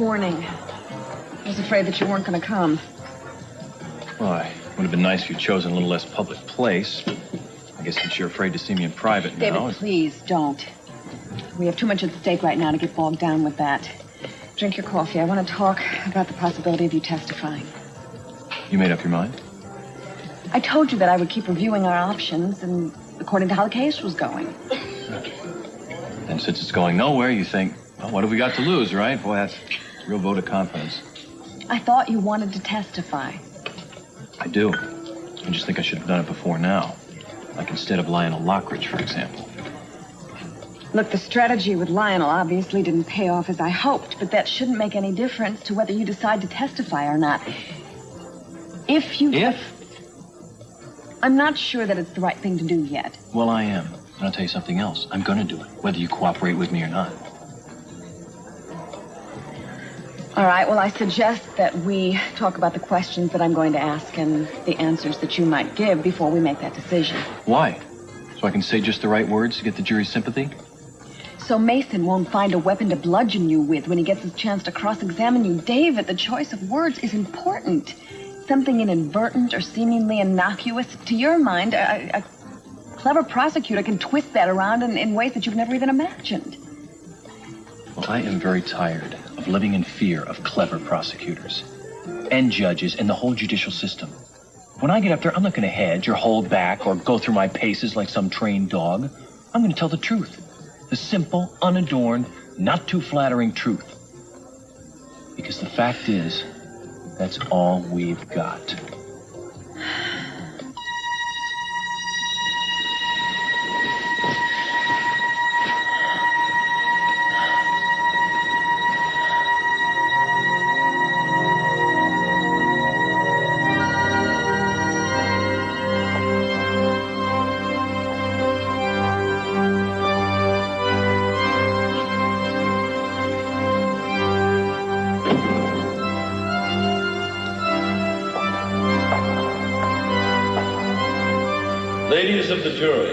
morning. I was afraid that you weren't going to come. Why? Would have been nice if you'd chosen a little less public place. I guess since you're afraid to see me in private now... David, please, don't. We have too much at stake right now to get bogged down with that. Drink your coffee. I want to talk about the possibility of you testifying. You made up your mind? I told you that I would keep reviewing our options, and according to how the case was going. And since it's going nowhere, you think, well, what have we got to lose, right? Boy, that's a real vote of confidence. I thought you wanted to testify. I do. I just think I should have done it before now. Like instead of Lionel Lockridge, for example. Look, the strategy with Lionel obviously didn't pay off as I hoped, but that shouldn't make any difference to whether you decide to testify or not. If you... If? I'm not sure that it's the right thing to do yet. Well, I am. And I'll tell you something else. I'm gonna do it, whether you cooperate with me or not. All right, well, I suggest that we talk about the questions that I'm going to ask and the answers that you might give before we make that decision. Why? So I can say just the right words to get the jury's sympathy? So Mason won't find a weapon to bludgeon you with when he gets his chance to cross-examine you. David, the choice of words is important. Something inadvertent or seemingly innocuous. To your mind, a clever prosecutor can twist that around in ways that you've never even imagined. Well, I am very tired of living in fear of clever prosecutors and judges and the whole judicial system. When I get up there, I'm not going to hedge or hold back or go through my paces like some trained dog. I'm going to tell the truth. The simple, unadorned, not too flattering truth. Because the fact is, that's all we've got. Ladies of the jury,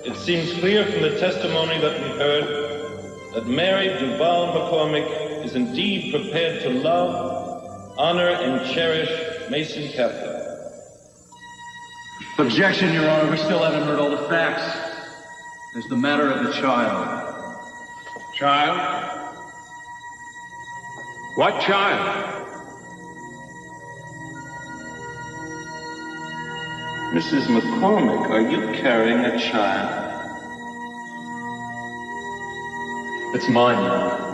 it seems clear from the testimony that we heard that Mary Duval McCormick is indeed prepared to love, honor, and cherish Mason Catholic. Objection, Your Honor. We still haven't heard all the facts. There's the matter of the child. Child? What child? Mrs. McCormick, are you carrying a child? It's mine, Your Honor.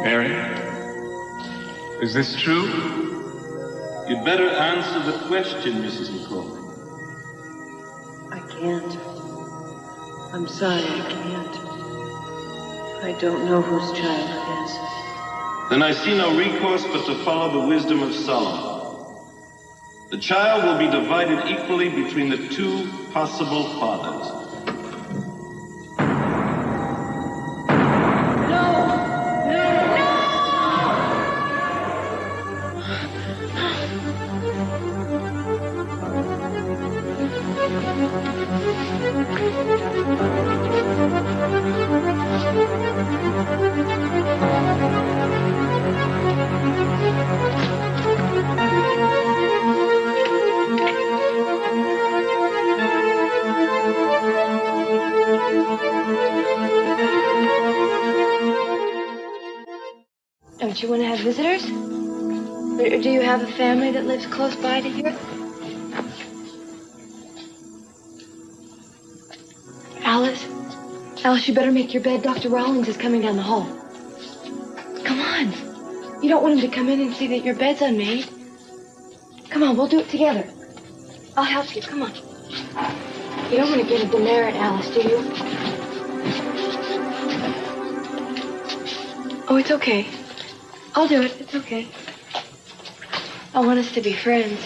Mary? Is this true? You'd better answer the question, Mrs. McCormick. I can't. I'm sorry, I can't. I don't know whose child it is. Then I see no recourse but to follow the wisdom of Solomon. The child will be divided equally between the two possible fathers. Don't you want to have visitors? Or do you have a family that lives close by to here? Alice? Alice, you better make your bed. Dr. Rawlings is coming down the hall. Come on. You don't want him to come in and see that your bed's unmade. Come on, we'll do it together. I'll help you. Come on. You don't want to get a demerit, Alice, do you? Oh, it's okay. I'll do it. It's okay. I want us to be friends.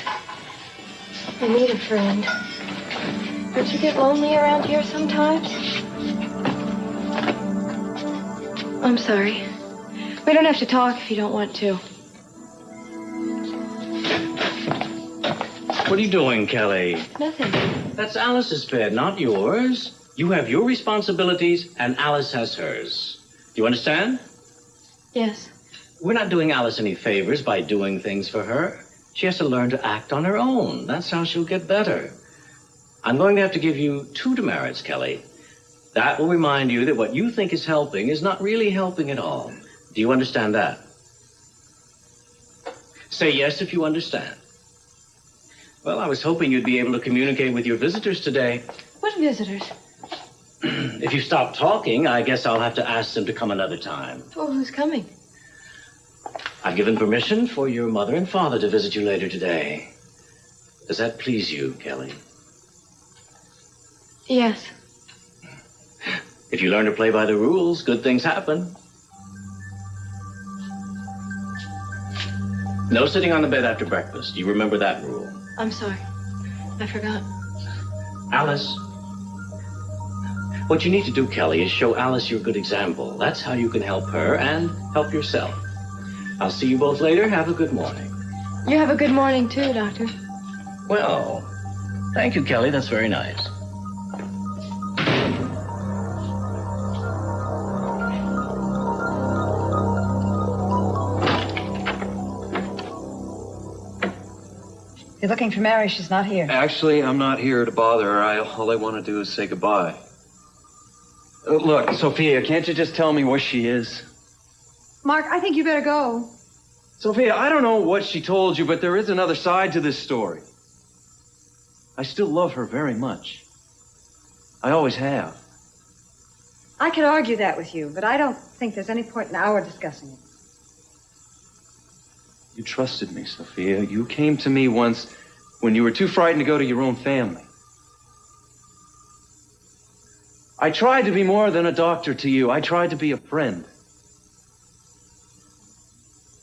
I need a friend. Don't you get lonely around here sometimes? I'm sorry. We don't have to talk if you don't want to. What are you doing, Kelly? Nothing. That's Alice's bed, not yours. You have your responsibilities, and Alice has hers. Do you understand? Yes. We're not doing Alice any favors by doing things for her. She has to learn to act on her own. That's how she'll get better. I'm going to have to give you 2 demerits, Kelly. That will remind you that what you think is helping is not really helping at all. Do you understand that? Say yes if you understand. Well, I was hoping you'd be able to communicate with your visitors today. What visitors? If you stop talking, I guess I'll have to ask them to come another time. Oh, who's coming? I've given permission for your mother and father to visit you later today. Does that please you, Kelly? Yes. If you learn to play by the rules, good things happen. No sitting on the bed after breakfast. You remember that rule? I'm sorry. I forgot. Alice. What you need to do, Kelly, is show Alice your good example. That's how you can help her and help yourself. I'll see you both later. Have a good morning. You have a good morning, too, Doctor. Well, thank you, Kelly. That's very nice. You're looking for Mary. She's not here. Actually, I'm not here to bother her. All I want to do is say goodbye. Look, Sophia, can't you just tell me where she is? Mark, I think you better go. Sophia, I don't know what she told you, but there is another side to this story. I still love her very much. I always have. I could argue that with you, but I don't think there's any point in our discussing it. You trusted me, Sophia. You came to me once when you were too frightened to go to your own family. I tried to be more than a doctor to you. I tried to be a friend.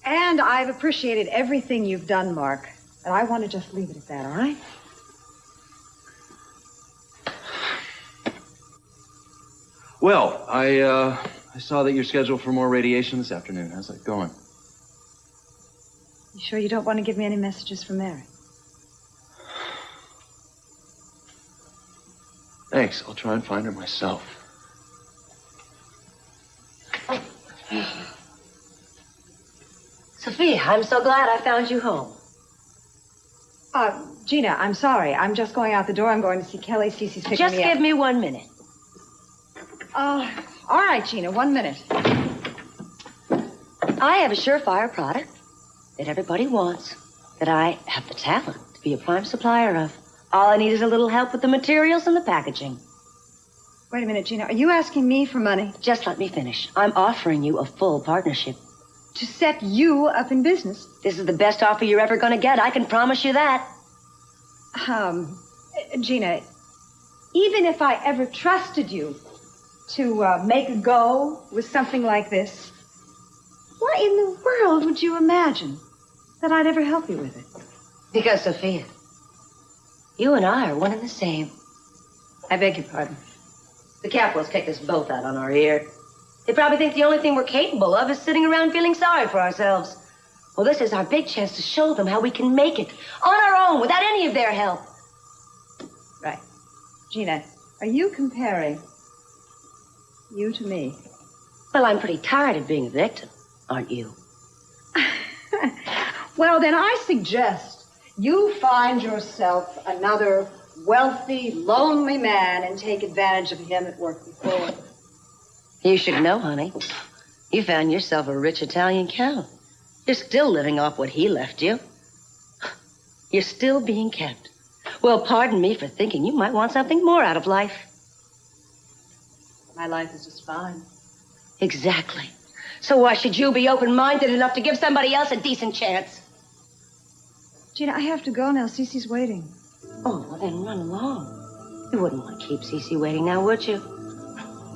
And I've appreciated everything you've done, Mark. And I want to just leave it at that, all right? Well, I saw that you're scheduled for more radiation this afternoon. How's that going? You sure you don't want to give me any messages from Mary? Thanks. I'll try and find her myself. Sophia, I'm so glad I found you home. Gina, I'm sorry. I'm just going out the door. I'm going to see Kelly. Cece's picking Just me up. give me 1 minute. All right, Gina, 1 minute. I have a surefire product that everybody wants, that I have the talent to be a prime supplier of. All I need is a little help with the materials and the packaging. Wait a minute, Gina. Are you asking me for money? Just let me finish. I'm offering you a full partnership. To set you up in business? This is the best offer you're ever going to get. I can promise you that. Gina, even if I ever trusted you to make a go with something like this, what in the world would you imagine that I'd ever help you with it? Because, Sophia, you and I are one and the same. I beg your pardon. The Capitals kicked us both out on our ear. They probably think the only thing we're capable of is sitting around feeling sorry for ourselves. Well, this is our big chance to show them how we can make it on our own without any of their help. Right. Gina, are you comparing you to me? Well, I'm pretty tired of being a victim, aren't you? Well, then I suggest you find yourself another wealthy, lonely man and take advantage of him at work before. You should know, honey. You found yourself a rich Italian count. You're still living off what he left you. You're still being kept. Well, pardon me for thinking you might want something more out of life. My life is just fine. Exactly. So why should you be open-minded enough to give somebody else a decent chance? Gina, I have to go now. Cece's waiting. Oh, well, then run along. You wouldn't want to keep Cece waiting now, would you?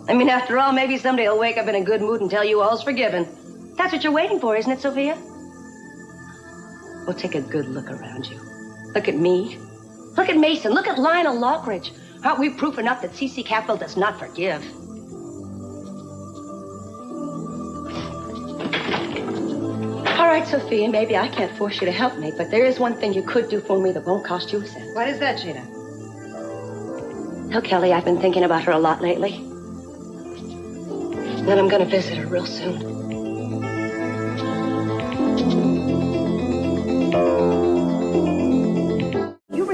I mean, after all, maybe someday he'll wake up in a good mood and tell you all's forgiven. That's what you're waiting for, isn't it, Sophia? Well, take a good look around you. Look at me. Look at Mason. Look at Lionel Lockridge. Aren't we proof enough that C.C. Capital does not forgive? All right, Sophia, maybe I can't force you to help me, but there is one thing you could do for me that won't cost you a cent. What is that, Gina? Tell Kelly I've been thinking about her a lot lately. Then I'm going to visit her real soon.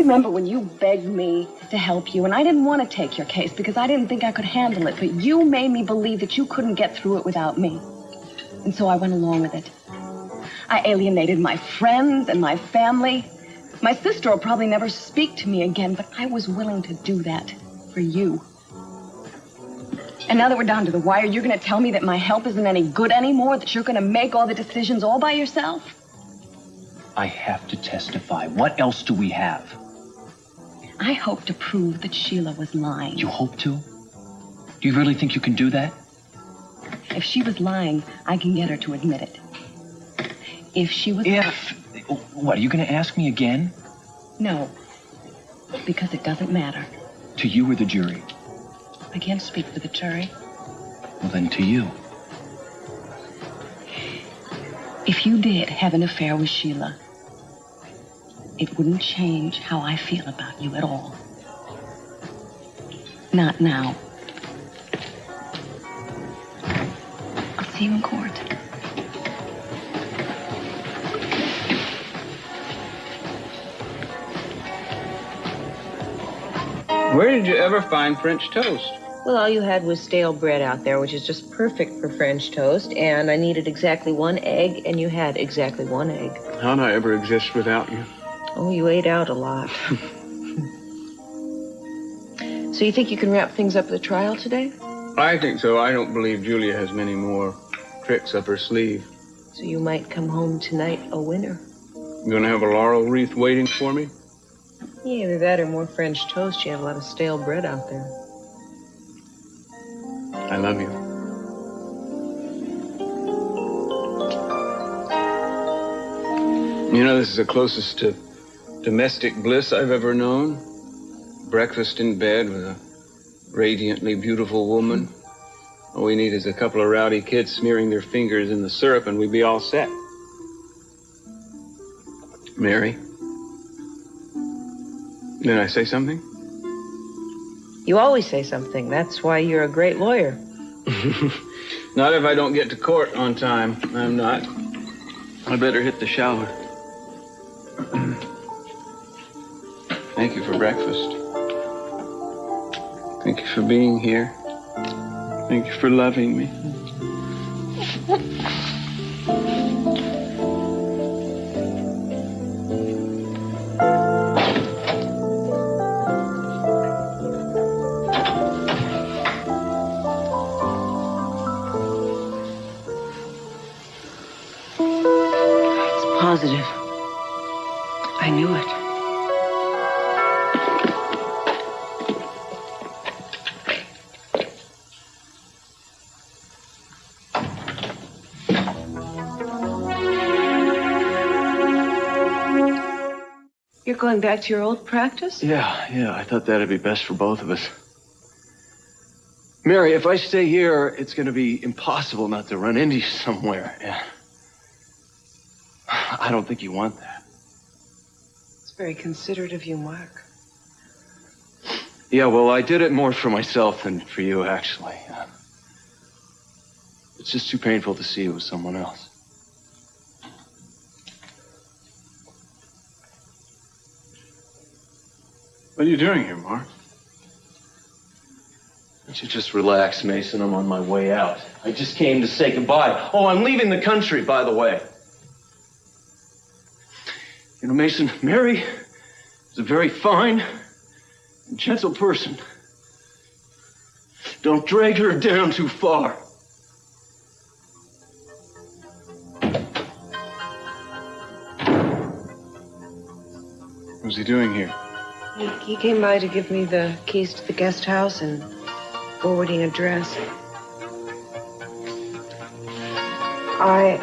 remember when you begged me to help you, and I didn't want to take your case because I didn't think I could handle it, but you made me believe that you couldn't get through it without me. And so I went along with it. I alienated my friends and my family. My sister will probably never speak to me again, but I was willing to do that for you. And now that we're down to the wire, you're going to tell me that my help isn't any good anymore, that you're going to make all the decisions all by yourself? I have to testify. What else do we have? I hope to prove that Sheila was lying. You hope to? Do you really think you can do that? If she was lying, I can get her to admit it. If she was... What, are you going to ask me again? No, because it doesn't matter. To you or the jury? I can't speak for the jury. Well, then to you. If you did have an affair with Sheila, it wouldn't change how I feel about you at all. Not now. I'll see you in court. Where did you ever find French toast? Well, all you had was stale bread out there, which is just perfect for French toast, and I needed exactly 1 egg, and you had exactly 1 egg. How'd I ever exist without you? Oh, you ate out a lot. So you think you can wrap things up at the trial today? I think so. I don't believe Julia has many more tricks up her sleeve. So you might come home tonight a winner. You gonna have a laurel wreath waiting for me? Yeah, either that or more French toast. You have a lot of stale bread out there. I love you. You know, this is the closest to domestic bliss I've ever known. Breakfast in bed with a radiantly beautiful woman. All we need is a couple of rowdy kids smearing their fingers in the syrup and we'd be all set. Mary? Did I say something? You always say something. That's why you're a great lawyer. Not if I don't get to court on time. I'm not. I better hit the shower. Thank you for breakfast. Thank you for being here. Thank you for loving me. Positive. I knew it. You're going back to your old practice? Yeah, I thought that'd be best for both of us. Mary, if I stay here, it's gonna be impossible not to run into you somewhere. Yeah. I don't think you want that. It's very considerate of you, Mark. Yeah, well, I did it more for myself than for you, actually. It's just too painful to see it with someone else. What are you doing here, Mark? Why don't you just relax, Mason? I'm on my way out. I just came to say goodbye. Oh, I'm leaving the country, by the way. You know, Mason, Mary is a very fine and gentle person. Don't drag her down too far. What's he doing here? He came by to give me the keys to the guest house and forwarding address. I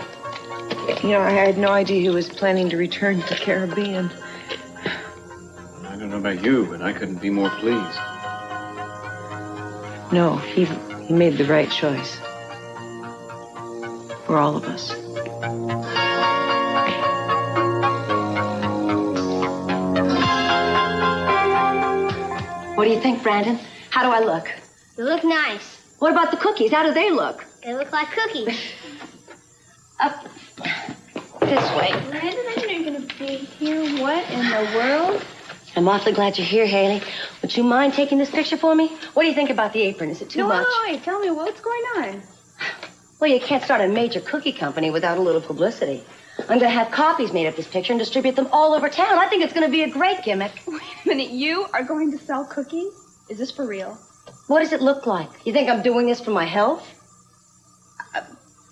had no idea he was planning to return to the Caribbean. I don't know about you, but I couldn't be more pleased. No, he made the right choice. For all of us. What do you think, Brandon? How do I look? You look nice. What about the cookies? How do they look? They look like cookies. Up this way. Brandon, I know you're going to be here. What in the world? I'm awfully glad you're here, Haley. Would you mind taking this picture for me? What do you think about the apron? Is it too much? No, wait. Tell me what's going on. Well, you can't start a major cookie company without a little publicity. I'm going to have copies made of this picture and distribute them all over town. I think it's going to be a great gimmick. Wait a minute. You are going to sell cookies? Is this for real? What does it look like? You think I'm doing this for my health?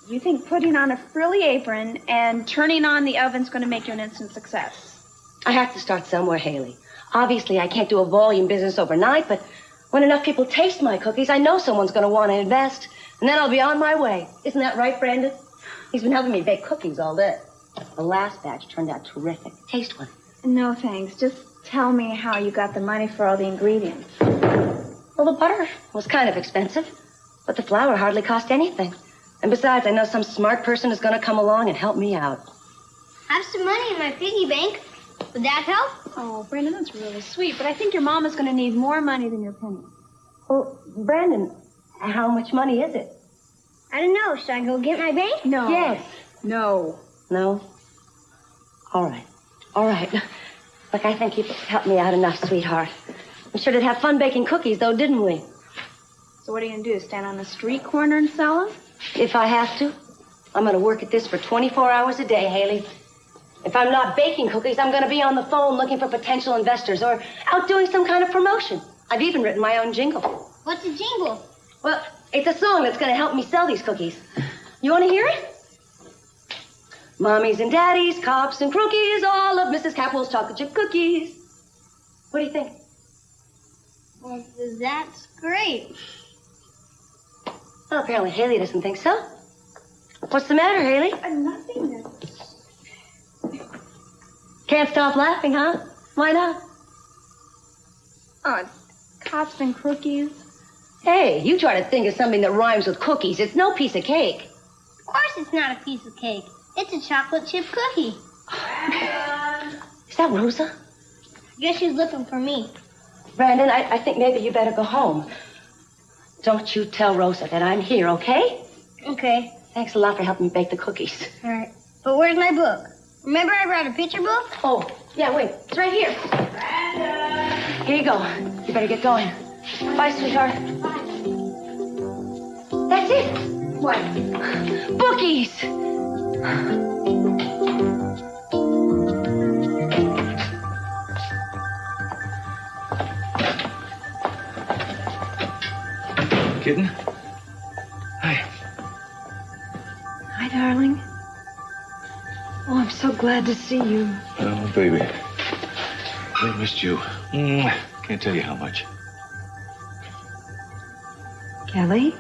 You think putting on a frilly apron and turning on the oven's going to make you an instant success? I have to start somewhere, Haley. Obviously, I can't do a volume business overnight, but when enough people taste my cookies, I know someone's going to want to invest, and then I'll be on my way. Isn't that right, Brandon? He's been helping me bake cookies all day. The last batch turned out terrific. Taste one. No, thanks. Just tell me how you got the money for all the ingredients. Well, the butter was kind of expensive, but the flour hardly cost anything. And besides, I know some smart person is going to come along and help me out. I have some money in my piggy bank. Would that help? Oh, Brandon, that's really sweet, but I think your mom is going to need more money than your penny. Well, Brandon, how much money is it? I don't know. Should I go get my bank? No. Yes. No. No? All right. All right. Look, I think you've helped me out enough, sweetheart. We sure did have fun baking cookies, though, didn't we? So what are you going to do, stand on the street corner and sell them? If I have to. I'm going to work at this for 24 hours a day, Haley. If I'm not baking cookies, I'm going to be on the phone looking for potential investors or out doing some kind of promotion. I've even written my own jingle. What's a jingle? Well, it's a song that's going to help me sell these cookies. You want to hear it? Mommies and daddies, cops and crookies, all of Mrs. Capwell's chocolate chip cookies. What do you think? Well, that's great. Well, apparently Haley doesn't think so. What's the matter, Haley? Nothing. Can't stop laughing, huh? Why not? Oh, it's cops and crookies. Hey, you try to think of something that rhymes with cookies. It's no piece of cake. Of course it's not a piece of cake. It's a chocolate chip cookie. Is that Rosa? I guess she's looking for me. Brandon, I think maybe you better go home. Don't you tell Rosa that I'm here, okay? Okay. Thanks a lot for helping me bake the cookies. All right. But where's my book? Remember I brought a picture book? Oh, yeah, wait. It's right here. Brandon! Here you go. You better get going. Bye, sweetheart. That's it. What? Bookies! Kitten? Hi. Hi, darling. Oh, I'm so glad to see you. Oh, baby. I missed you. Can't tell you how much. Kelly?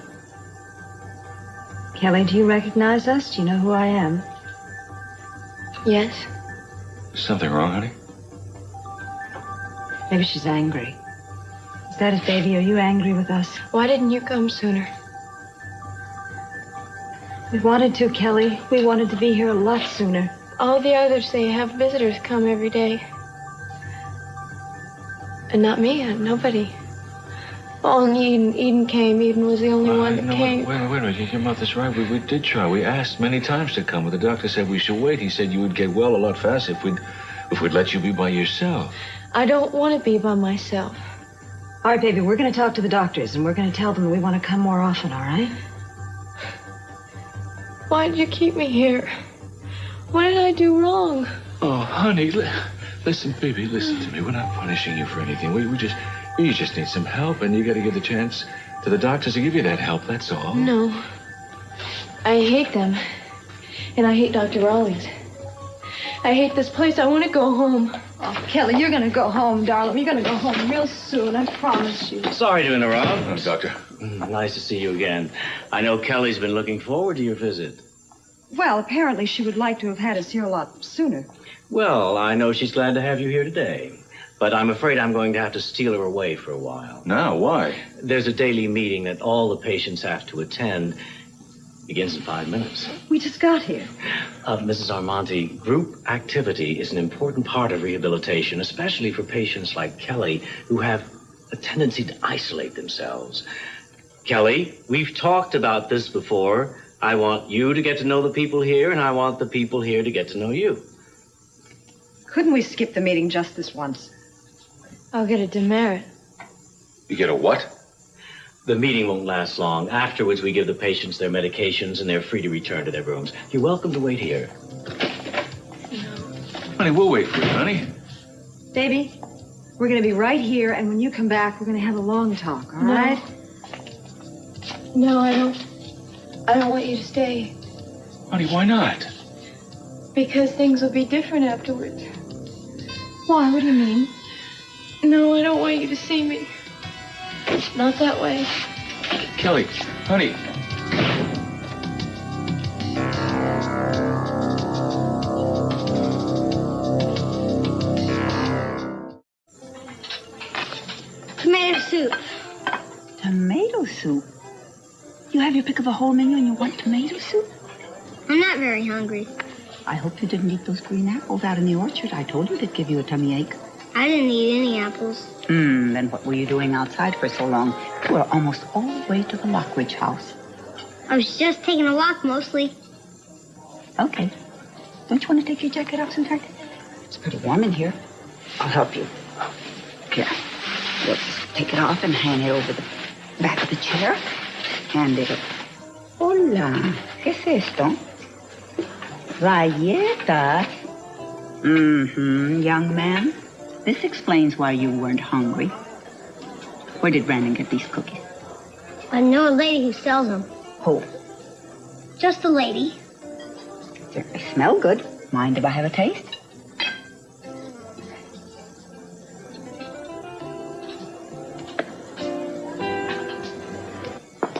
Kelly, do you recognize us? Do you know who I am? Yes. Is something wrong, honey? Maybe she's angry. Is that it, baby? Are you angry with us? Why didn't you come sooner? We wanted to, Kelly. We wanted to be here a lot sooner. All the others, they have visitors come every day. And not me, nobody. Only Eden. Eden came. Eden was the only one that came. Wait a minute. Your mother's right. We did try. We asked many times to come, but the doctor said we should wait. He said you would get well a lot faster if we'd let you be by yourself. I don't want to be by myself. All right, baby, we're going to talk to the doctors, and we're going to tell them we want to come more often, all right? Why did you keep me here? What did I do wrong? Oh, honey, listen, baby, listen to me. We're not punishing you for anything. You just need some help, and you got to give the chance to the doctors to give you that help. That's all. No. I hate them. And I hate Dr. Rawlings. I hate this place. I want to go home. Oh, Kelly, you're going to go home, darling. You're going to go home real soon, I promise you. Sorry to interrupt. Doctor. Nice to see you again. I know Kelly's been looking forward to your visit. Well, apparently she would like to have had us here a lot sooner. Well, I know she's glad to have you here today. But I'm afraid I'm going to have to steal her away for a while. Now, why? There's a daily meeting that all the patients have to attend. Begins in 5 minutes. We just got here. Mrs. Armonti, group activity is an important part of rehabilitation, especially for patients like Kelly, who have a tendency to isolate themselves. Kelly, we've talked about this before. I want you to get to know the people here, and I want the people here to get to know you. Couldn't we skip the meeting just this once? I'll get a demerit. You get a what? The meeting won't last long. Afterwards, we give the patients their medications, and they're free to return to their rooms. You're welcome to wait here. Honey, we'll wait for you, honey. Baby, we're going to be right here, and when you come back, we're going to have a long talk, all right? No, I don't want you to stay. Honey, why not? Because things will be different afterwards. Why? What do you mean? No, I don't want you to see me. Not that way. Kelly, honey. Tomato soup. Tomato soup? You have your pick of the whole menu and you want tomato soup? I'm not very hungry. I hope you didn't eat those green apples out in the orchard. I told you they'd give you a tummy ache. I didn't eat any apples. Then what were you doing outside for so long? You were almost all the way to the Lockridge house. I was just taking a walk mostly. Okay. Don't you want to take your jacket off, sweetheart? It's pretty warm in here. I'll help you. Here. We'll just take it off and hang it over the back of the chair. And it'll... Hola. ¿Qué es esto? Galletas. Young man. This explains why you weren't hungry. Where did Brandon get these cookies? I know a lady who sells them. Who? Just a lady. They smell good. Mind if I have a taste?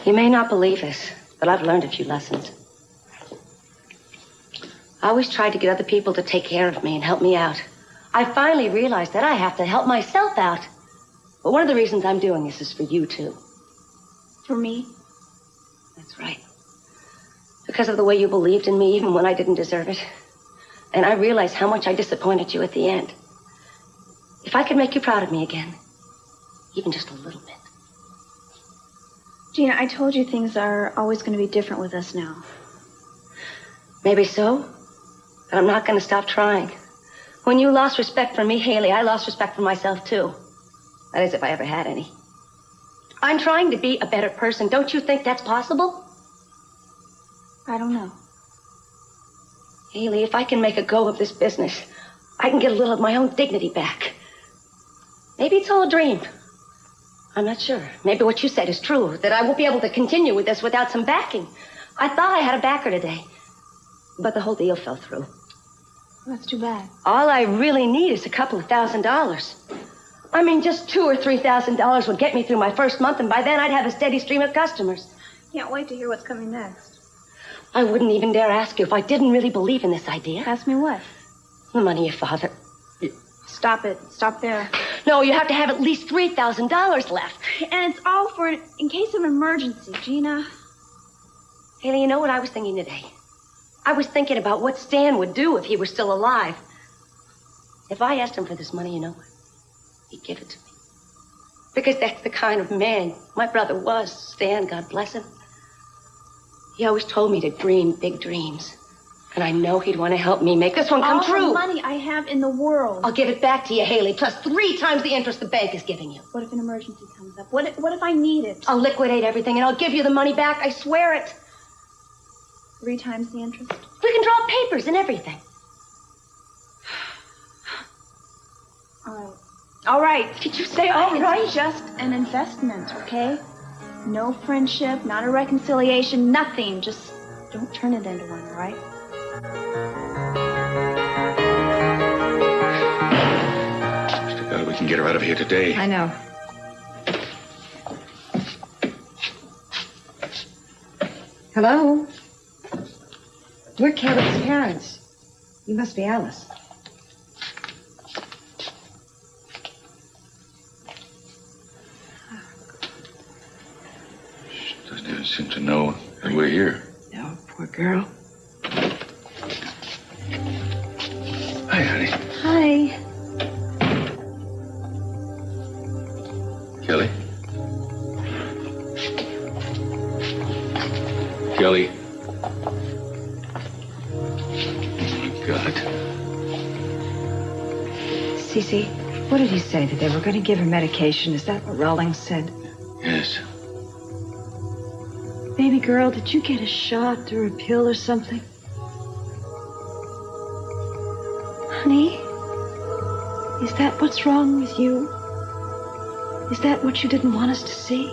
You may not believe this, but I've learned a few lessons. I always tried to get other people to take care of me and help me out. I finally realized that I have to help myself out. But one of the reasons I'm doing this is for you, too. For me? That's right. Because of the way you believed in me even when I didn't deserve it. And I realized how much I disappointed you at the end. If I could make you proud of me again, even just a little bit. Gina, I told you things are always going to be different with us now. Maybe so, but I'm not going to stop trying. When you lost respect for me, Haley, I lost respect for myself, too. That is, if I ever had any. I'm trying to be a better person. Don't you think that's possible? I don't know. Haley, if I can make a go of this business, I can get a little of my own dignity back. Maybe it's all a dream. I'm not sure. Maybe what you said is true, that I won't be able to continue with this without some backing. I thought I had a backer today, but the whole deal fell through. That's too bad. All I really need is a couple of $1,000. I mean, just $2,000 or $3,000 would get me through my first month, and by then I'd have a steady stream of customers. Can't wait to hear what's coming next. I wouldn't even dare ask you if I didn't really believe in this idea. Ask me what? The money your father... Stop it. Stop there. No, you have to have at least $3,000 left. And it's all for in case of emergency, Gina. Haley, you know what I was thinking today? I was thinking about what Stan would do if he were still alive. If I asked him for this money, you know what? He'd give it to me. Because that's the kind of man my brother was, Stan, God bless him. He always told me to dream big dreams. And I know he'd want to help me make this one come true. All the money I have in the world. I'll give it back to you, Haley, plus 3 times the interest the bank is giving you. What if an emergency comes up? What if I need it? I'll liquidate everything and I'll give you the money back. I swear it. 3 times the interest? We can draw papers and everything. All right. All right. Did you say all right? It's just an investment, okay? No friendship, not a reconciliation, nothing. Just don't turn it into one, all right? Too bad we can get her out of here today. I know. Hello? We're Kelly's parents. You must be Alice. She doesn't even seem to know that we're here. No, poor girl. Hi, honey. Hi. Kelly? Kelly? Oh, my God. Cece, What did he say? That they were going to give her medication? Is that what Rawlings said? Yes. Baby girl, did you get a shot or a pill or something? Honey? Is that what's wrong with you? Is that what you didn't want us to see?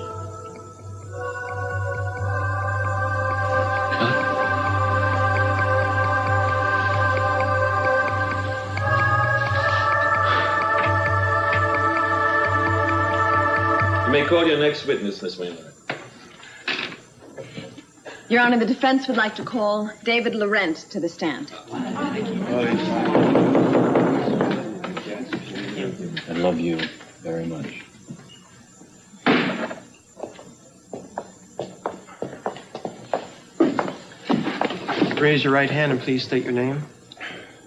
You may call your next witness, Miss Wainwright. Your Honor, the defense would like to call David Laurent to the stand. I love you very much. Raise your right hand and please state your name.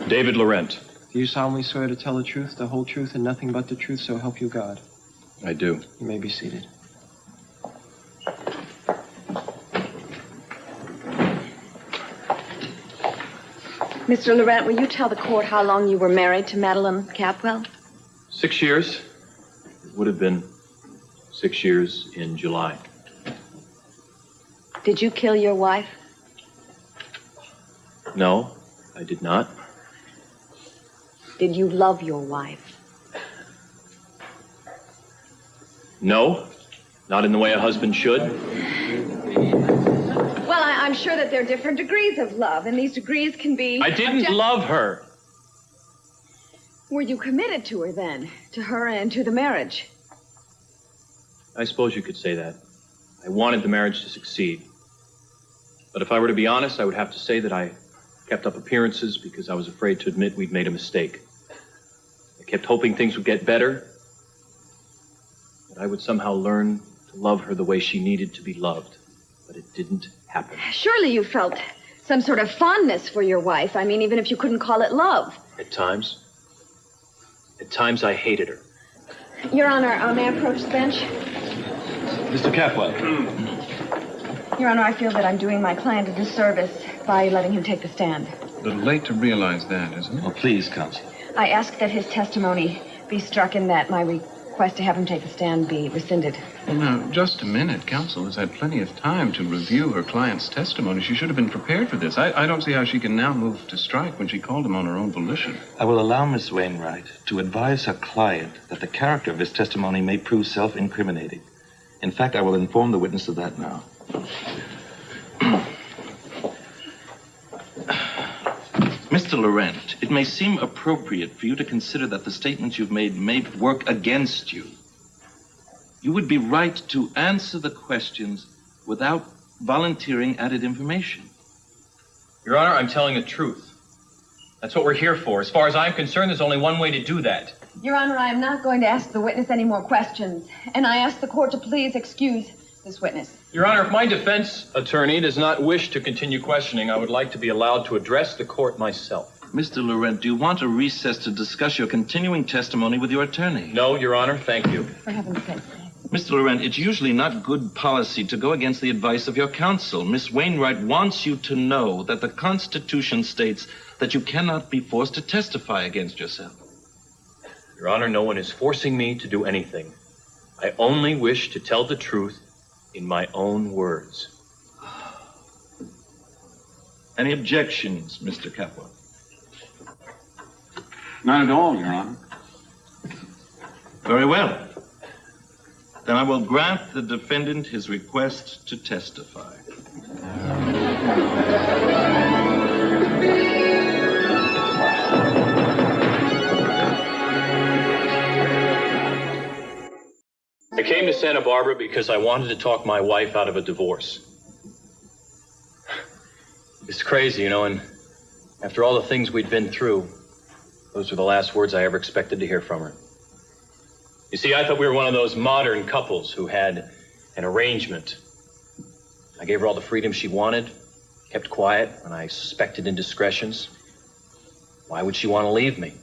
David Laurent. Do you solemnly swear to tell the truth, the whole truth, and nothing but the truth, so help you God? I do. You may be seated. Mr. Laurent, will you tell the court how long you were married to Madeline Capwell? 6 years. It would have been 6 years in July. Did you kill your wife? No, I did not. Did you love your wife? No, not in the way a husband should. Well, I'm sure that there are different degrees of love, and these degrees can be... I didn't love her. Were you committed to her then? To her and to the marriage? I suppose you could say that. I wanted the marriage to succeed. But if I were to be honest, I would have to say that I kept up appearances because I was afraid to admit we'd made a mistake. I kept hoping things would get better, that I would somehow learn to love her the way she needed to be loved. But it didn't happen. Surely you felt some sort of fondness for your wife. I mean, even if you couldn't call it love. At times. At times I hated her. Your Honor, may I approach the bench? Mr. Capwell. Your Honor, I feel that I'm doing my client a disservice by letting him take the stand. A little late to realize that, isn't it? Oh, please, counsel. I ask that his testimony be struck and that my request to have him take the stand be rescinded. Well, now, just a minute. Counsel has had plenty of time to review her client's testimony. She should have been prepared for this. I don't see how she can now move to strike when she called him on her own volition. I will allow Miss Wainwright to advise her client that the character of his testimony may prove self-incriminating. In fact, I will inform the witness of that now. Mr. Laurent, it may seem appropriate for you to consider that the statements you've made may work against you. You would be right to answer the questions without volunteering added information. Your Honor, I'm telling the truth. That's what we're here for. As far as I'm concerned, there's only one way to do that. Your Honor, I am not going to ask the witness any more questions, and I ask the court to please excuse this witness. Your Honor, if my defense attorney does not wish to continue questioning, I would like to be allowed to address the court myself. Mr. Laurent, do you want a recess to discuss your continuing testimony with your attorney? No, Your Honor, thank you. For heaven's sake. Mr. Laurent, it's usually not good policy to go against the advice of your counsel. Miss Wainwright wants you to know that the Constitution states that you cannot be forced to testify against yourself. Your Honor, no one is forcing me to do anything. I only wish to tell the truth in my own words. Any objections, Mr. Capwell? Not at all, Your Honor. Very well. Then I will grant the defendant his request to testify. I came to Santa Barbara because I wanted to talk my wife out of a divorce. It's crazy, you know, and after all the things we'd been through, those were the last words I ever expected to hear from her. You see, I thought we were one of those modern couples who had an arrangement. I gave her all the freedom she wanted, kept quiet when I suspected indiscretions. Why would she want to leave me?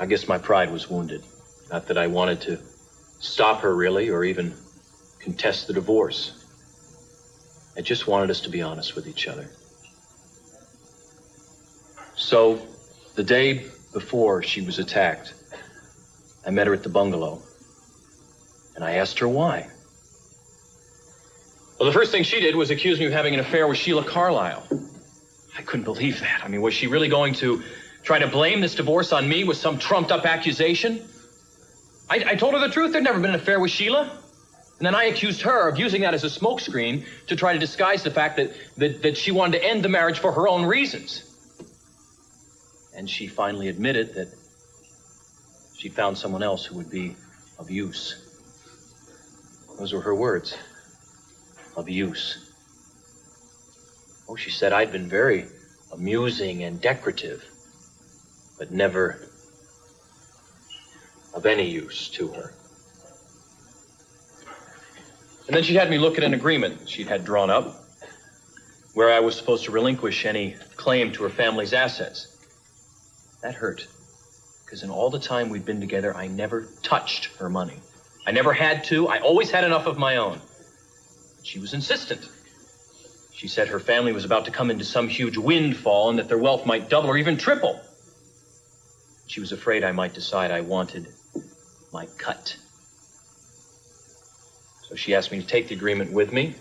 I guess my pride was wounded. Not that I wanted to stop her, really, or even contest the divorce. I just wanted us to be honest with each other. So, the day before she was attacked, I met her at the bungalow, and I asked her why. Well, the first thing she did was accuse me of having an affair with Sheila Carlisle. I couldn't believe that. I mean, was she really going to try to blame this divorce on me with some trumped-up accusation? I told her the truth. There'd never been an affair with Sheila. And then I accused her of using that as a smokescreen to try to disguise the fact that she wanted to end the marriage for her own reasons. And she finally admitted that she found someone else who would be of use. Those were her words. Of use. Oh, she said I'd been very amusing and decorative, but never of any use to her. And then she had me look at an agreement she'd had drawn up where I was supposed to relinquish any claim to her family's assets. That hurt, because in all the time we'd been together, I never touched her money. I never had to. I always had enough of my own. She was insistent. She said her family was about to come into some huge windfall and that their wealth might double or even triple. She was afraid I might decide I wanted my cut. So she asked me to take the agreement with me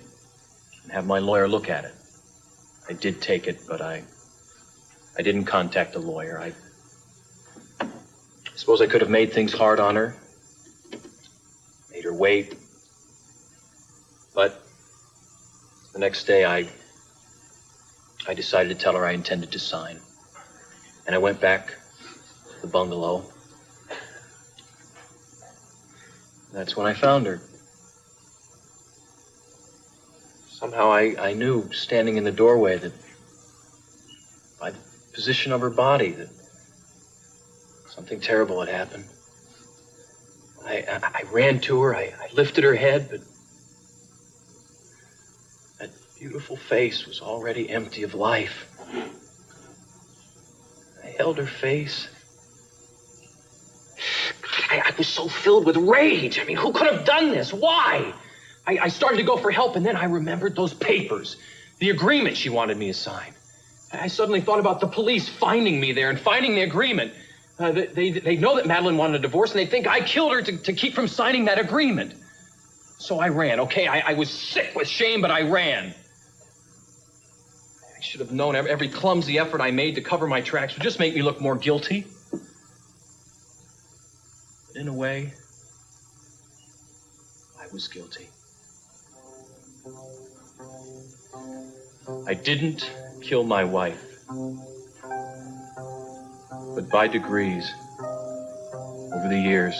and have my lawyer look at it. I did take it, but I didn't contact a lawyer. I suppose I could have made things hard on her, made her wait. But the next day, I decided to tell her I intended to sign. And I went back to the bungalow. That's when I found her. Somehow I knew, standing in the doorway, that by the position of her body, that something terrible had happened. I ran to her, I lifted her head, but that beautiful face was already empty of life. I held her face. I was so filled with rage. I mean, who could have done this? Why? I started to go for help, and then I remembered those papers, the agreement she wanted me to sign. I suddenly thought about the police finding me there and finding the agreement. They know that Madeline wanted a divorce, and they think I killed her to keep from signing that agreement. So I ran, okay? I was sick with shame, but I ran. I should have known every clumsy effort I made to cover my tracks would just make me look more guilty. But in a way, I was guilty. I didn't kill my wife, but by degrees, over the years,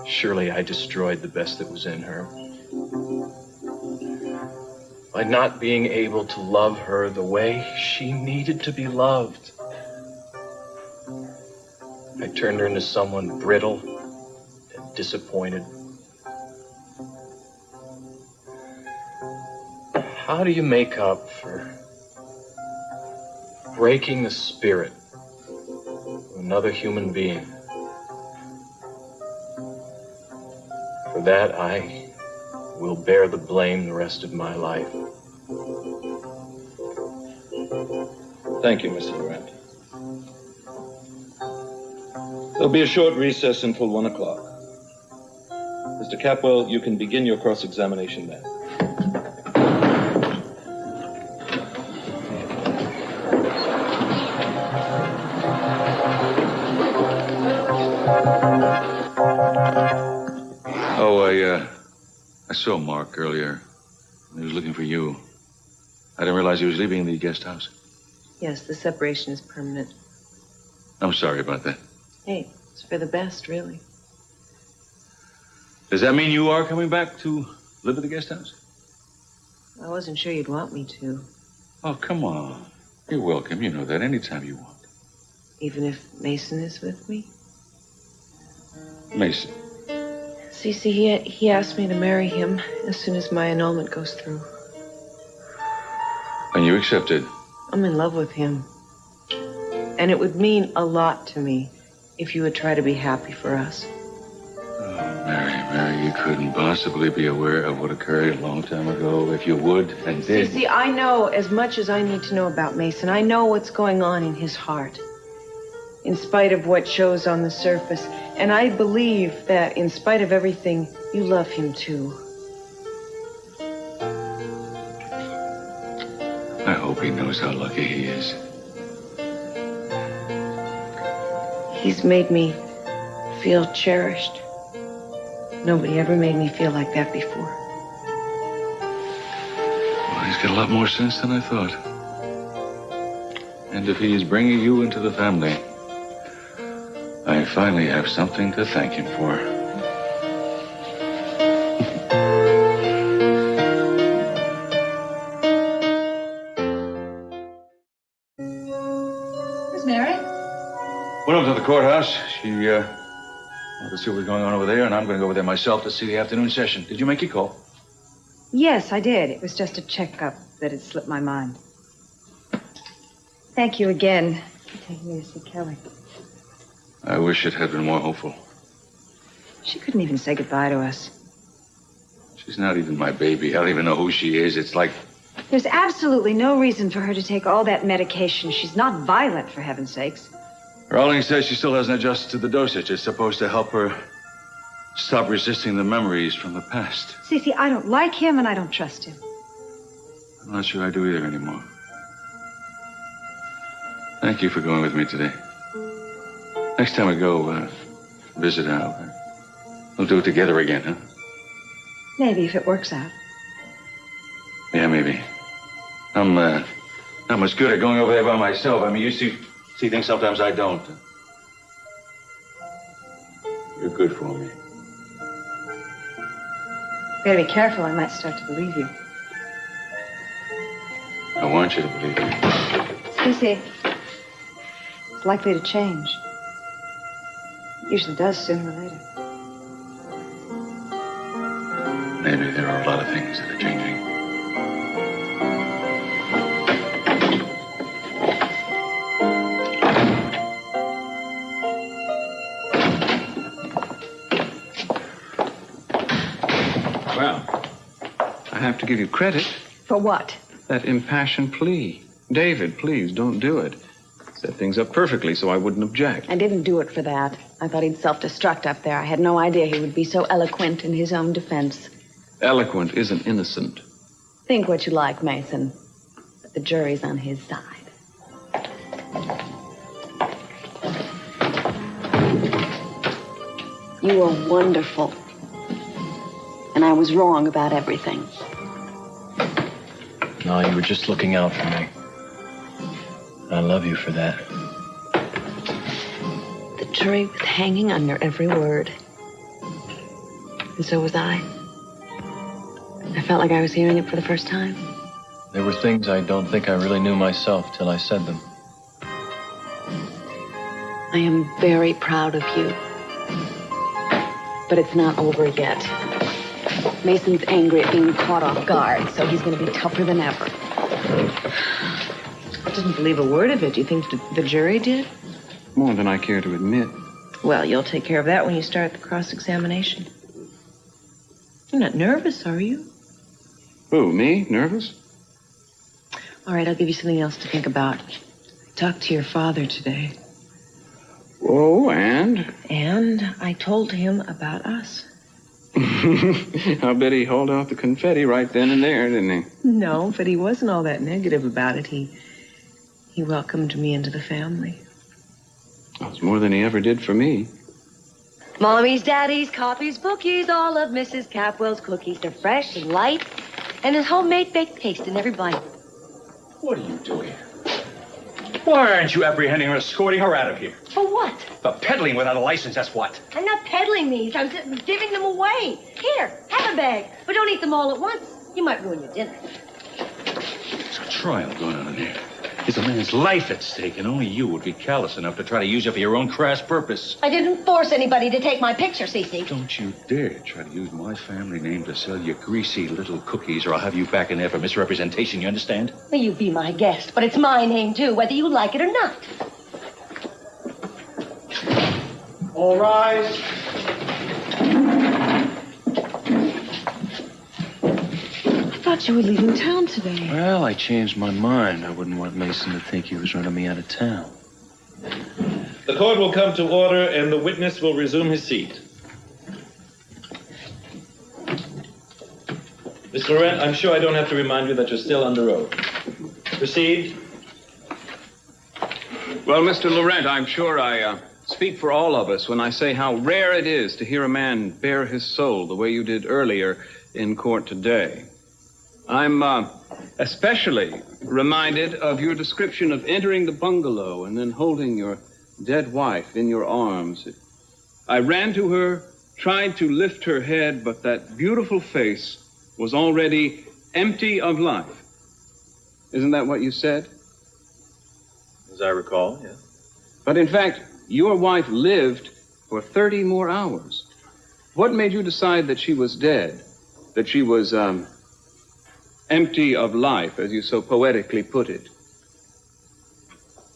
surely I destroyed the best that was in her. By not being able to love her the way she needed to be loved, I turned her into someone brittle and disappointed. How do you make up for breaking the spirit of another human being? For that, I will bear the blame the rest of my life. Thank you, Mr. Laurent. There'll be a short recess until 1 o'clock. Mr. Capwell, you can begin your cross-examination then. I saw Mark earlier. He was looking for you. I didn't realize he was leaving the guest house. Yes, the separation is permanent. I'm sorry about that. Hey, it's for the best, really. Does that mean you are coming back to live at the guest house? I wasn't sure you'd want me to. Oh, come on. You're welcome. You know that anytime you want. Even if Mason is with me? Mason. Cece, he asked me to marry him as soon as my annulment goes through. And you accepted? I'm in love with him. And it would mean a lot to me if you would try to be happy for us. Oh, Mary, you couldn't possibly be aware of what occurred a long time ago if you would and did. Cece, I know as much as I need to know about Mason. I know what's going on in his heart. in spite of what shows on the surface. And I believe that in spite of everything, you love him too. I hope he knows how lucky he is. He's made me feel cherished. Nobody ever made me feel like that before. Well, he's got a lot more sense than I thought. And if he is bringing you into the family, I finally have something to thank him for. Where's Mary? Went up to the courthouse. She wanted to see what was going on over there, and I'm going to go over there myself to see the afternoon session. Did you make your call? Yes, I did. It was just a checkup that had slipped my mind. Thank you again for taking me to see Kelly. I wish it had been more hopeful. She couldn't even say goodbye to us. She's not even my baby. I don't even know who she is. It's like... There's absolutely no reason for her to take all that medication. She's not violent, for heaven's sakes. Rawlings says she still hasn't adjusted to the dosage. It's supposed to help her stop resisting the memories from the past. Cece, I don't like him and I don't trust him. I'm not sure I do either anymore. Thank you for going with me today. Next time we go visit out, we'll do it together again, huh? Maybe, if it works out. Yeah, maybe. I'm not much good at going over there by myself. I mean, you see things sometimes I don't. You're good for me. Better be careful, I might start to believe you. I want you to believe me. Cece, it's likely to change. It usually does sooner or later. Maybe there are a lot of things that are changing. Well, I have to give you credit. For what? That impassioned plea. David, please, don't do it. Set things up perfectly so I wouldn't object. I didn't do it for that. I thought he'd self-destruct up there. I had no idea he would be so eloquent in his own defense. Eloquent isn't innocent. Think what you like, Mason, but the jury's on his side. You were wonderful. And I was wrong about everything. No, you were just looking out for me. I love you for that. The jury was hanging on your every word. And so was I. I felt like I was hearing it for the first time. There were things I don't think I really knew myself till I said them. I am very proud of you. But it's not over yet. Mason's angry at being caught off guard, so he's going to be tougher than ever. I didn't believe a word of it. Do you think the jury did? More than I care to admit. Well, you'll take care of that when you start the cross-examination. You're not nervous, are you? Who, me? Nervous? All right, I'll give you something else to think about. I talked to your father today. Oh, and? And I told him about us. I bet he hauled out the confetti right then and there, didn't he? No, but he wasn't all that negative about it. He welcomed me into the family. That was more than he ever did for me. Mommy's, daddy's, coffees, bookies, all of Mrs. Capwell's cookies. They're fresh and light, and there's homemade baked paste in every bite. What are you doing? Why aren't you apprehending her, escorting her out of here? For what? For peddling without a license, that's what. I'm not peddling these. I'm just giving them away. Here, have a bag. But don't eat them all at once. You might ruin your dinner. There's a trial going on in here. There's a man's life at stake, and only you would be callous enough to try to use it for your own crass purpose. I didn't force anybody to take my picture, Cece. Don't you dare try to use my family name to sell your greasy little cookies, or I'll have you back in there for misrepresentation, you understand? Well, you be my guest, but it's my name, too, whether you like it or not. All rise. I thought you were leaving town today. Well, I changed my mind. I wouldn't want Mason to think he was running me out of town. The court will come to order and the witness will resume his seat. Mr. Laurent, I'm sure I don't have to remind you that you're still under oath. Proceed. Well, Mr. Laurent, I'm sure I speak for all of us when I say how rare it is to hear a man bare his soul the way you did earlier in court today. I'm especially reminded of your description of entering the bungalow and then holding your dead wife in your arms. I ran to her, tried to lift her head, but that beautiful face was already empty of life. Isn't that what you said? As I recall, yeah. But in fact, your wife lived for 30 more hours. What made you decide that she was dead? That she was empty of life, as you so poetically put it?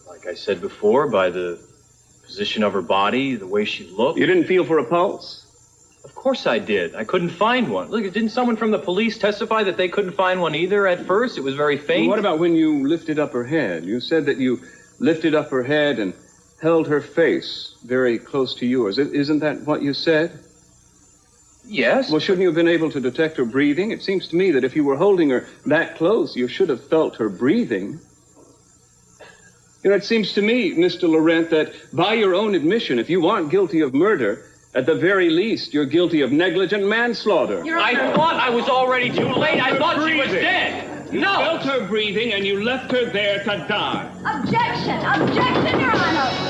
Like I said before, by the position of her body, the way she looked. You didn't feel for a pulse? Of course I did. I couldn't find one. Look, didn't someone from the police testify that they couldn't find one either at first? It was very faint. Well, what about when you lifted up her head? You said that you lifted up her head and held her face very close to yours. Isn't that what you said? Yes. Well, shouldn't you have been able to detect her breathing? It seems to me that if you were holding her that close, you should have felt her breathing. You know, it seems to me, Mr. Laurent, that by your own admission, if you aren't guilty of murder, at the very least, you're guilty of negligent manslaughter. I thought I was already too late. I thought she was dead. You felt her breathing and you left her there to die. Objection! Objection, Your Honor!